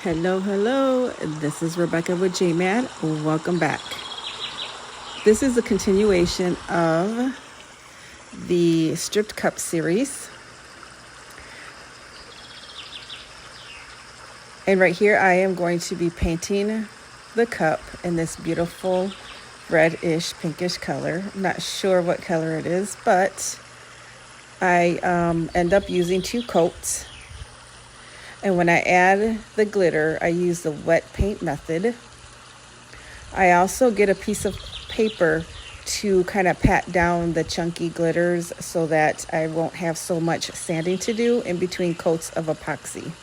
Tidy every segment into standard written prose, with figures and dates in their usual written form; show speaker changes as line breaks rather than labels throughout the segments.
Hello, this is Rebecca with JMAD. Welcome back. This is a continuation of the stripped cup series. And right here I am going to be painting the cup in this beautiful reddish pinkish color. I'm not sure what color it is, but I end up using 2 coats. And when I add the glitter, I use the wet paint method. I also get a piece of paper to kind of pat down the chunky glitters so that I won't have so much sanding to do in between coats of epoxy.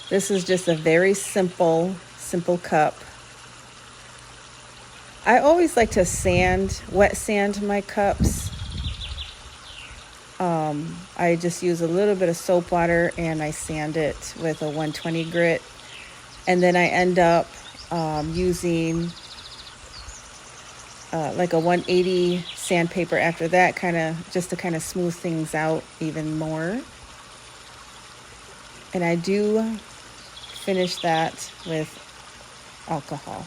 This is just a very simple cup. I always like to wet sand my cups. I just use a little bit of soap water and I sand it with a 120 grit. And then I end up using like a 180 sandpaper after that, just to kind of smooth things out even more. And I do finish that with alcohol.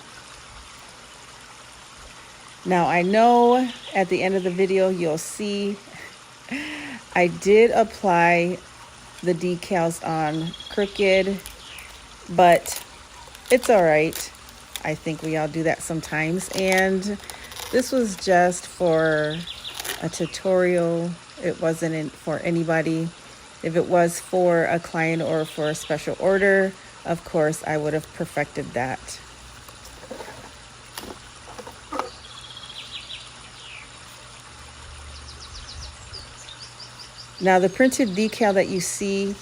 Now I know at the end of the video you'll see I did apply the decals on crooked, but it's all right. I think we all do that sometimes. And this was just for a tutorial. It wasn't for anybody. If it was for a client or for a special order, of course, I would have perfected that. Now the printed decal that you see,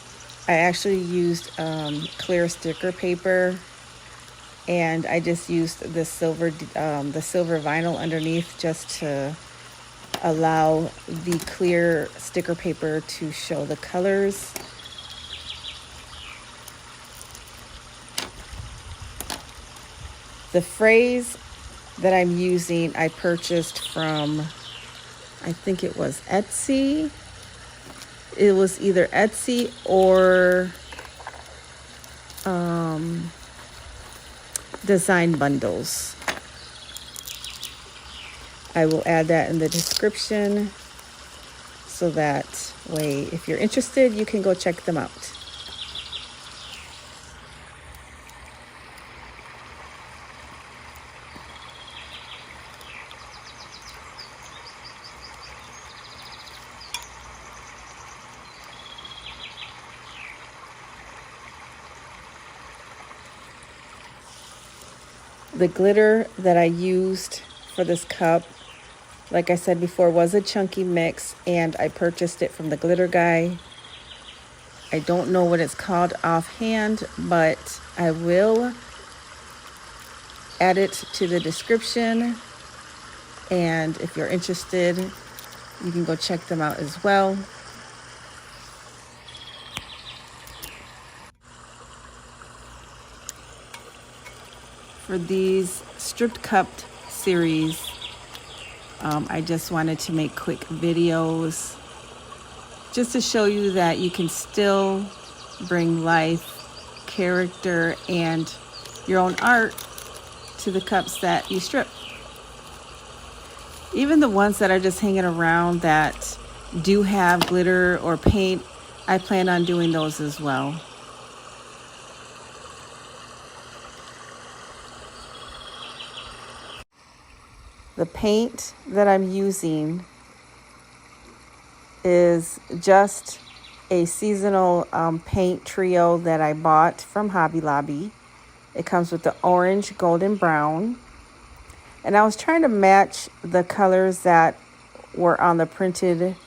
I actually used clear sticker paper, and I just used the silver vinyl underneath just to allow the clear sticker paper to show the colors. The phrase that I'm using, I purchased from, I think it was Etsy. It was either Etsy or Design Bundles. I will add that in the description so that way if you're interested you can go check them out. The glitter that I used for this cup, like I said before, was a chunky mix, and I purchased it from the glitter guy. I don't know what it's called offhand, but I will add it to the description. And if you're interested, you can go check them out as well. For these stripped cupped series, I just wanted to make quick videos just to show you that you can still bring life, character, and your own art to the cups that you strip. Even the ones that are just hanging around that do have glitter or paint, I plan on doing those as well. The paint that I'm using is just a seasonal paint trio that I bought from Hobby Lobby. It comes with the orange, golden brown. And I was trying to match the colors that were on the printed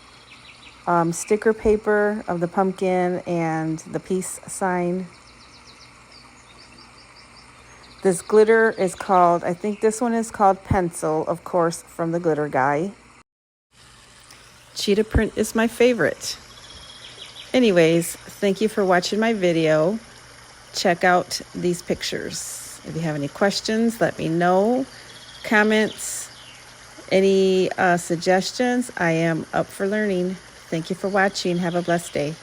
sticker paper of the pumpkin and the peace sign. This glitter is called, I think this one is called Pencil, of course, from the glitter guy. Cheetah print is my favorite. Anyways, thank you for watching my video. Check out these pictures. If you have any questions, let me know. Comments, any suggestions, I am up for learning. Thank you for watching. Have a blessed day.